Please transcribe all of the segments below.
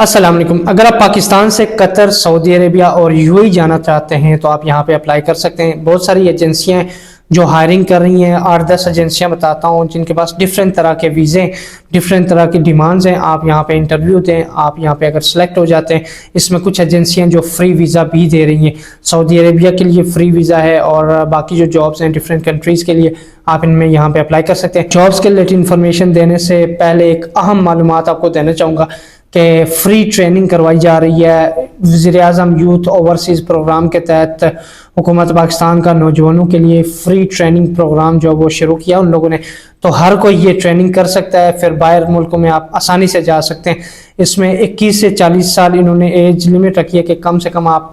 अस्सलाम वालेकुम। अगर आप पाकिस्तान से कतर, सऊदी अरेबिया और यूएई जाना चाहते हैं तो आप यहाँ पे अप्लाई कर सकते हैं। बहुत सारी एजेंसियां जो हायरिंग कर रही हैं, 8-10 एजेंसियां बताता हूँ जिनके पास डिफरेंट तरह के वीज़े, डिफरेंट तरह की डिमांड्स हैं। आप यहाँ पे इंटरव्यू दें, आप यहाँ पे अगर सेलेक्ट हो जाते हैं, इसमें कुछ एजेंसियां जो फ्री वीज़ा भी दे रही हैं। सऊदी अरेबिया के लिए फ्री वीज़ा है और बाकी जो जॉब्स हैं डिफरेंट कंट्रीज़ के लिए आप इनमें यहाँ पे अप्लाई कर सकते हैं। जॉब्स के रिलेटेड इन्फॉर्मेशन देने से पहले एक अहम मालूमात आपको देना चाहूँगा कि फ्री ट्रेनिंग करवाई जा रही है वज़ीर-ए-आज़म यूथ ओवरसीज़ प्रोग्राम के तहत। हुकूमत पाकिस्तान का नौजवानों के लिए फ्री ट्रेनिंग प्रोग्राम जो वो शुरू किया उन लोगों ने, तो हर कोई ये ट्रेनिंग कर सकता है। फिर बाहर मुल्कों में आप आसानी से जा सकते हैं। इसमें 21 से 40 साल इन्होंने एज लिमिट रखी है कि कम से कम आप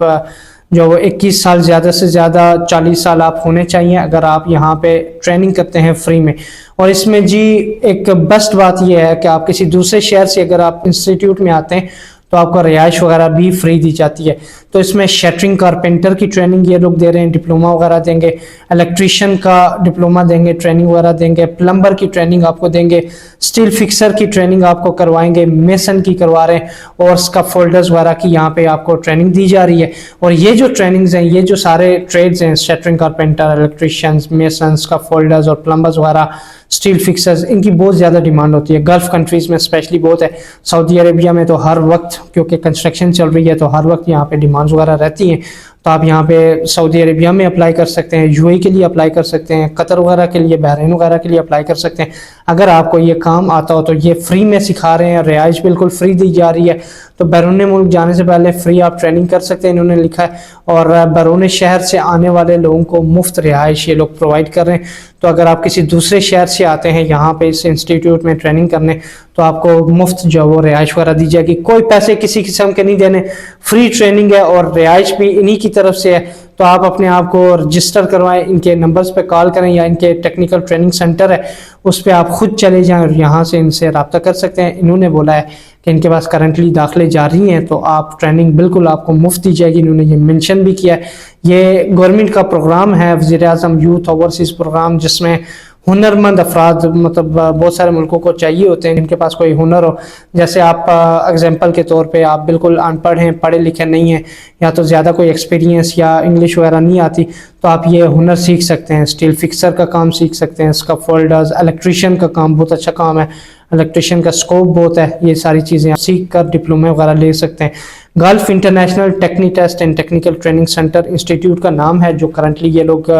जो 21 साल, ज़्यादा से ज़्यादा 40 साल आप होने चाहिए अगर आप यहाँ पे ट्रेनिंग करते हैं फ्री में। और इसमें जी एक बेस्ट बात यह है कि आप किसी दूसरे शहर से अगर आप इंस्टीट्यूट में आते हैं तो आपको रिहाइश वगैरह भी फ्री दी जाती है। तो इसमें शटरिंग कारपेंटर की ट्रेनिंग ये लोग दे रहे हैं, डिप्लोमा वगैरह देंगे, इलेक्ट्रीशियन का डिप्लोमा देंगे, ट्रेनिंग वगैरह देंगे, प्लम्बर की ट्रेनिंग आपको देंगे, स्टील फिक्सर की ट्रेनिंग आपको करवाएंगे, मेसन की करवा रहे हैं और इसका फोल्डर्स वगैरह की यहाँ पे आपको ट्रेनिंग दी जा रही है। और ये जो ट्रेनिंग्स हैं, ये जो सारे ट्रेड्स हैं, शटरिंग कारपेंटर, इलेक्ट्रीशियन, मेसन्स का फोल्डर्स और प्लम्बर्स वगैरह, स्टील फिक्सर्स, इनकी बहुत ज़्यादा डिमांड होती है। गल्फ़ कंट्रीज़ में स्पेशली बहुत है। सऊदी अरेबिया में तो हर वक्त, क्योंकि कंस्ट्रक्शन चल रही है, तो हर वक्त यहाँ पे डिमांड्स वगैरह रहती हैं। तो आप यहाँ पे सऊदी अरेबिया में अप्लाई कर सकते हैं, यूएई के लिए अप्लाई कर सकते हैं, कतर वगैरह के लिए, बहरीन वगैरह के लिए अप्लाई कर सकते हैं। अगर आपको ये काम आता हो तो ये फ्री में सिखा रहे हैं, रिहाइश बिल्कुल फ्री दी जा रही है। तो बैरून मुल्क जाने से पहले फ्री आप ट्रेनिंग कर सकते हैं, इन्होंने लिखा है। और बैरून शहर से आने वाले लोगों को मुफ्त रिहाइश ये लोग प्रोवाइड कर रहे हैं। तो अगर आप किसी दूसरे शहर से आते हैं यहाँ पे इस इंस्टीट्यूट में ट्रेनिंग करने, तो आपको मुफ्त जो वो रिहाइश वगैरह दी जाएगी। कोई पैसे किसी किस्म के नहीं देने, फ्री ट्रेनिंग है और रिहाइश भी इन्हीं की तरफ से है। तो आप अपने आप को रजिस्टर करवाएं, इनके नंबर्स पे कॉल करें या इनके टेक्निकल ट्रेनिंग सेंटर है उस पर आप खुद चले जाएं और यहाँ से इनसे रब्ता कर सकते हैं। इन्होंने बोला है कि इनके पास करंटली दाखिले जारी हैं, तो आप ट्रेनिंग बिल्कुल आपको मुफ्त दी जाएगी। इन्होंने ये मेंशन भी किया है। ये गवर्नमेंट का प्रोग्राम है वज़ीर-ए-आज़म यूथ ओवरसीज़ प्रोग्राम, जिसमें हुनरमंद अफराद, मतलब बहुत सारे मुल्कों को चाहिए होते हैं जिनके पास कोई हुनर हो। जैसे आप एग्जांपल के तौर पे आप बिल्कुल अनपढ़ हैं, पढ़े लिखे नहीं हैं, या तो ज़्यादा कोई एक्सपीरियंस या इंग्लिश वगैरह नहीं आती, तो आप ये हुनर सीख सकते हैं। स्टील फिक्सर का काम सीख सकते हैं, इसका फोल्डर्स, इलेक्ट्रीशियन का काम बहुत अच्छा काम है, इलेक्ट्रीशियन का स्कोप बहुत है। ये सारी चीज़ें आप सीख कर डिप्लोमा वगैरह ले सकते हैं। Gulf international techni test and technical training centre institute का नाम है, जो करंटली ये लोग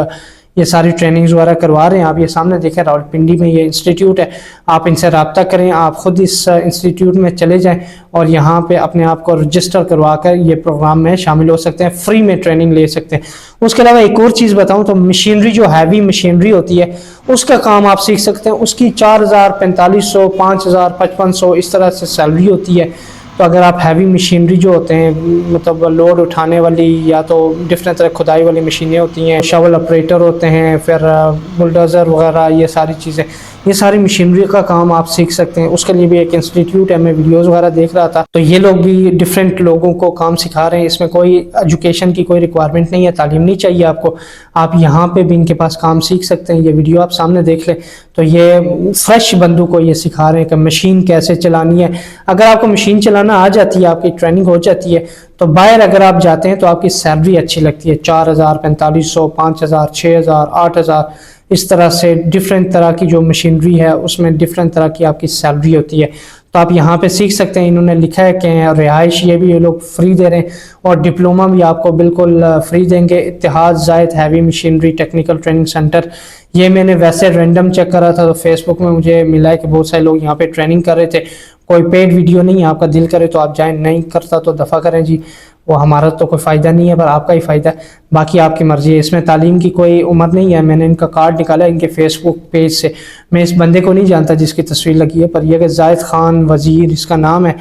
ये सारी ट्रेनिंग्स वगैरह करवा रहे हैं। आप ये सामने देखें, रावलपिंडी में ये इंस्टीट्यूट है। आप इनसे रब्ता करें, आप खुद इस इंस्टीट्यूट में चले जाएं और यहाँ पे अपने आप को रजिस्टर करवा कर ये प्रोग्राम में शामिल हो सकते हैं, फ्री में ट्रेनिंग ले सकते हैं। उसके अलावा एक और चीज़ बताऊँ तो मशीनरी, जो हैवी मशीनरी होती है उसका काम आप सीख सकते हैं। उसकी 4000, 4500, 5000, 5500 इस तरह से सैलरी होती है। तो अगर आप हैवी मशीनरी जो होते हैं, मतलब लोड उठाने वाली, या तो डिफरेंट तरह खुदाई वाली मशीनें होती हैं, शवल ऑपरेटर होते हैं, फिर बुलडोज़र वगैरह, ये सारी चीज़ें, ये सारी मशीनरी का काम आप सीख सकते हैं। उसके लिए भी एक इंस्टीट्यूट है, मैं वीडियोज़ वगैरह देख रहा था, तो ये लोग भी डिफरेंट लोगों को काम सिखा रहे हैं। इसमें कोई एजुकेशन की कोई रिक्वायरमेंट नहीं है, तालीम नहीं चाहिए आपको। आप यहाँ पे भी इनके पास काम सीख सकते हैं। ये वीडियो आप सामने देख लें, तो ये फ्रेश बंदों को ये सिखा रहे हैं कि मशीन कैसे चलानी है। अगर आपको मशीन चलाना आ जाती है, आपकी ट्रेनिंग हो जाती है, तो बाहर अगर आप जाते हैं तो आपकी सैलरी अच्छी लगती है। 4000, 4500, 5000, 6000, 8000, इस तरह से डिफरेंट तरह की जो मशीनरी है उसमें डिफरेंट तरह की आपकी सैलरी होती है। तो आप यहाँ पे सीख सकते हैं। इन्होंने लिखा है कि रिहाइश ये भी ये लोग फ्री दे रहे हैं और डिप्लोमा भी आपको बिल्कुल फ्री देंगे। Etihad Zayed heavy machinery technical training centre, ये मैंने वैसे रैंडम चेक करा था तो फेसबुक में मुझे मिला है कि बहुत सारे लोग यहाँ पे ट्रेनिंग कर रहे थे। कोई पेड वीडियो नहीं है, आपका दिल करे तो आप जाएं, नहीं करता तो दफ़ा करें जी, वो हमारा तो कोई फ़ायदा नहीं है, पर आपका ही फ़ायदा है। बाकी आपकी मर्ज़ी है। इसमें तालीम की कोई उम्र नहीं है। मैंने इनका कार्ड निकाला इनके फेसबुक पेज से। मैं इस बंदे को नहीं जानता जिसकी तस्वीर लगी है, पर यह कि जायद खान वज़ीर इसका नाम है,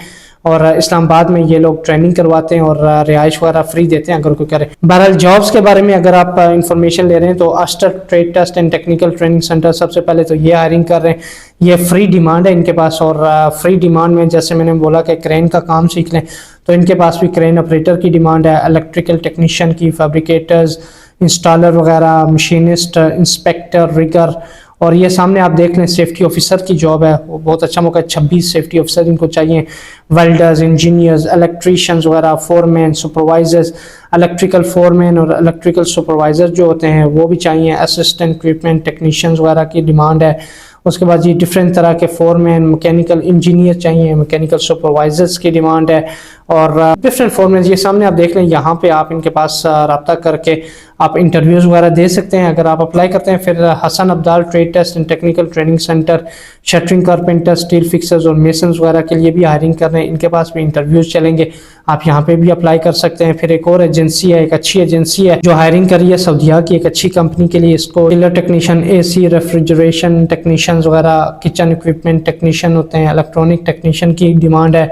और इस्लामाबाद में ये लोग ट्रेनिंग करवाते हैं और रिहाइश वगैरह फ्री देते हैं अगर कोई करे। बहरहाल जॉब्स के बारे में अगर आप इंफॉर्मेशन ले रहे हैं तो Astore trade test and technical training centre सबसे पहले तो ये हायरिंग कर रहे हैं। ये फ्री डिमांड है इनके पास, और फ्री डिमांड में जैसे मैंने बोला कि क्रेन का काम सीख लें, तो इनके पास भी क्रेन ऑपरेटर की डिमांड है, इलेक्ट्रिकल टेक्नीशियन की, फैब्रिकेटर्स, इंस्टॉलर वगैरह, मशीनिस्ट, इंस्पेक्टर, रिगर, और ये सामने आप देख लें सेफ्टी ऑफिसर की जॉब है, वो बहुत अच्छा मौका है। 26 सेफ्टी ऑफिसर इनको चाहिए, वेल्डर्स, इंजीनियर्स, इलेक्ट्रीशियंस वगैरह, फोरमैन, सुपरवाइजर्स, इलेक्ट्रिकल फोरमैन और इलेक्ट्रिकल सुपरवाइजर जो होते हैं वो भी चाहिए। असिस्टेंट इक्विपमेंट टेक्नीशियंस वगैरह की डिमांड है। उसके बाद ये डिफरेंट तरह के फोरमैन, मैकेनिकल इंजीनियर चाहिए, मैकेनिकल सुपरवाइजर्स की डिमांड है और डिफरेंट फोरमैन। ये सामने आप देख लें, यहाँ पे आप इनके पास रब्ता करके आप इंटरव्यूज़ वगैरह दे सकते हैं अगर आप अप्लाई करते हैं। फिर Hasan Abdal trade test and technical training centre, shuttering carpenter, steel fixers और मेसन्स वगैरह के लिए भी हायरिंग कर रहे हैं, इनके पास भी इंटरव्यूज़ चलेंगे, आप यहाँ पे भी अप्लाई कर सकते हैं। फिर एक और एजेंसी है, एक अच्छी एजेंसी है जो हायरिंग कर रही है सऊदीया की एक अच्छी कंपनी के लिए। इसको chiller technician, AC refrigeration technician वगैरह, किचन इक्विपमेंट टेक्नीशियन होते हैं, इलेक्ट्रॉनिक टेक्नीशियन की डिमांड है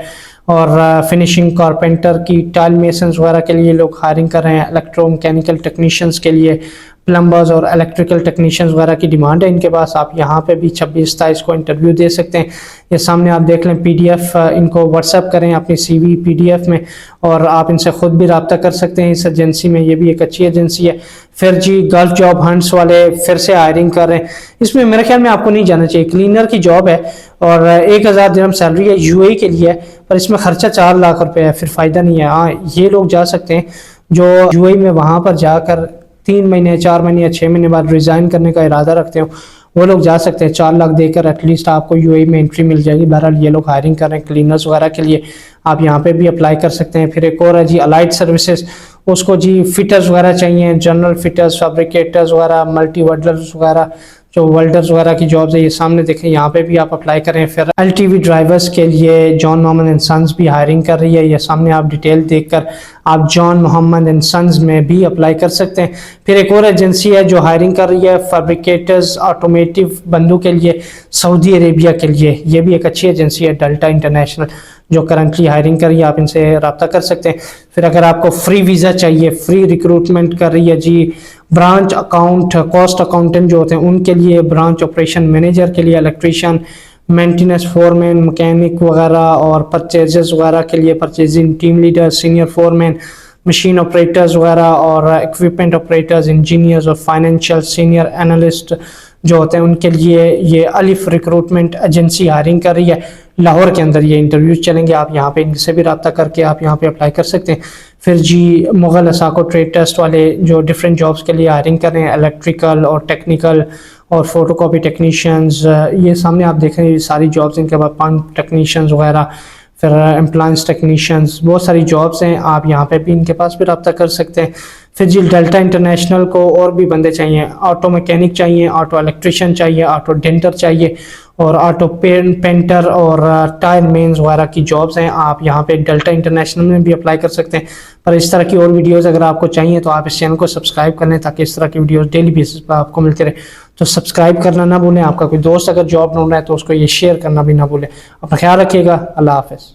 और फिनिशिंग कारपेंटर की, टाइल मेसन्स वगैरह के लिए लोग हायरिंग कर रहे हैं, इलेक्ट्रोमैकेनिकल टेक्नीशियंस के लिए, प्लम्बर्स और इलेक्ट्रिकल टेक्नीशियंस वगैरह की डिमांड है इनके पास। आप यहाँ पे भी 26-27 को इंटरव्यू दे सकते हैं। ये सामने आप देख लें PDF, इनको व्हाट्सएप करें अपनी CV PDF में और आप इनसे ख़ुद भी रब्ता कर सकते हैं इस एजेंसी में, ये भी एक अच्छी एजेंसी है। फिर जी गल्फ जॉब हंट्स वाले फिर से हायरिंग कर रहे हैं, इसमें मेरे ख्याल में आपको नहीं जाना चाहिए, क्लीनर की जॉब है और 1000 दिरहम सैलरी है, UAE के लिए है, पर इसमें खर्चा 4 लाख रुपए है, फिर फ़ायदा नहीं है। हाँ, ये लोग जा सकते हैं जो UAE में वहाँ पर जाकर 3 महीने, 4 महीने या 6 महीने बाद रिज़ाइन करने का इरादा रखते हो, वो लोग जा सकते हैं। 4 लाख देकर एटलीस्ट आपको UAE में एंट्री मिल जाएगी। बहरहाल ये लोग हायरिंग कर रहे हैं क्लीनर्स वगैरह के लिए, आप यहाँ पे भी अप्लाई कर सकते हैं। फिर एक और है जी अलाइड सर्विसेज, उसको जी फिटर्स वगैरह चाहिए, जनरल फिटर्स, फैब्रिकेटर्स वगैरह, मल्टी वेल्डर्स वगैरह, जो वेल्डर्स वगैरह की जॉब्स है ये सामने देखें, यहाँ पे भी आप अप्लाई करें। फिर LTV ड्राइवर्स के लिए जॉन मोहम्मद एंड सन्स भी हायरिंग कर रही है, ये सामने आप डिटेल देखकर आप जॉन मोहम्मद एंड सन्स में भी अप्लाई कर सकते हैं। फिर एक और एजेंसी है जो हायरिंग कर रही है फैब्रिकेटर्स ऑटोमेटिव बंदों के लिए सऊदी अरेबिया के लिए, ये भी एक अच्छी एजेंसी है, डेल्टा इंटरनेशनल, जो करंटली हायरिंग कर रही है, आप इनसे रब्ता कर सकते हैं। फिर अगर आपको फ्री वीज़ा चाहिए, फ्री रिक्रूटमेंट कर रही है जी ब्रांच अकाउंट, कॉस्ट अकाउंटेंट जो होते हैं उनके लिए, ब्रांच ऑपरेशन मैनेजर के लिए, इलेक्ट्रीशियन, मेंटेनेंस फोरमैन, मैकेनिक वगैरह और परचेजेस वगैरह के लिए, purchasing team leader, senior foreman, machine operators वगैरह और इक्विपमेंट ऑपरेटर्स, इंजीनियर्स और फाइनेंशियल सीनियर एनालिस्ट जो होते हैं उनके लिए ये अलिफ रिक्रूटमेंट एजेंसी हायरिंग कर रही है। लाहौर के अंदर ये इंटरव्यूज चलेंगे, आप यहाँ पे इनसे भी रब्ता करके आप यहाँ पे अप्लाई कर सकते हैं। फिर जी मुगल असाको ट्रेड टेस्ट वाले जो डिफरेंट जॉब्स के लिए हायरिंग कर रहे हैं, इलेक्ट्रिकल और टेक्निकल और फोटोकॉपी टेक्नीशियंस, ये सामने आप देख रहे हैं ये सारी जॉब्स, इनके बाद पंप टेक्नीशियंस वगैरह, फिर एम्प्लॉयंस टेक्नीशियंस, बहुत सारी जॉब्स हैं, आप यहाँ पे भी इनके पास भी रब्ता कर सकते हैं। फिर जी डेल्टा इंटरनेशनल को और भी बंदे चाहिए, ऑटो मैकेनिक चाहिए, ऑटो इलेक्ट्रिशियन चाहिए, ऑटो डेंटर चाहिए और ऑटो पेंटर और टायर मेन्स वगैरह की जॉब्स हैं, आप यहाँ पे डेल्टा इंटरनेशनल में भी अप्लाई कर सकते हैं। पर इस तरह की और वीडियोस अगर आपको चाहिए तो आप इस चैनल को सब्सक्राइब कर लें ताकि इस तरह की वीडियोस डेली बेसिस पर आपको मिलते रहे। तो सब्सक्राइब करना ना भूलें, आपका कोई दोस्त अगर जॉब ढूंढ रहा है तो उसको ये शेयर करना भी ना भूलें। अपना ख्याल रखिएगा, अल्लाह हाफ़िज़।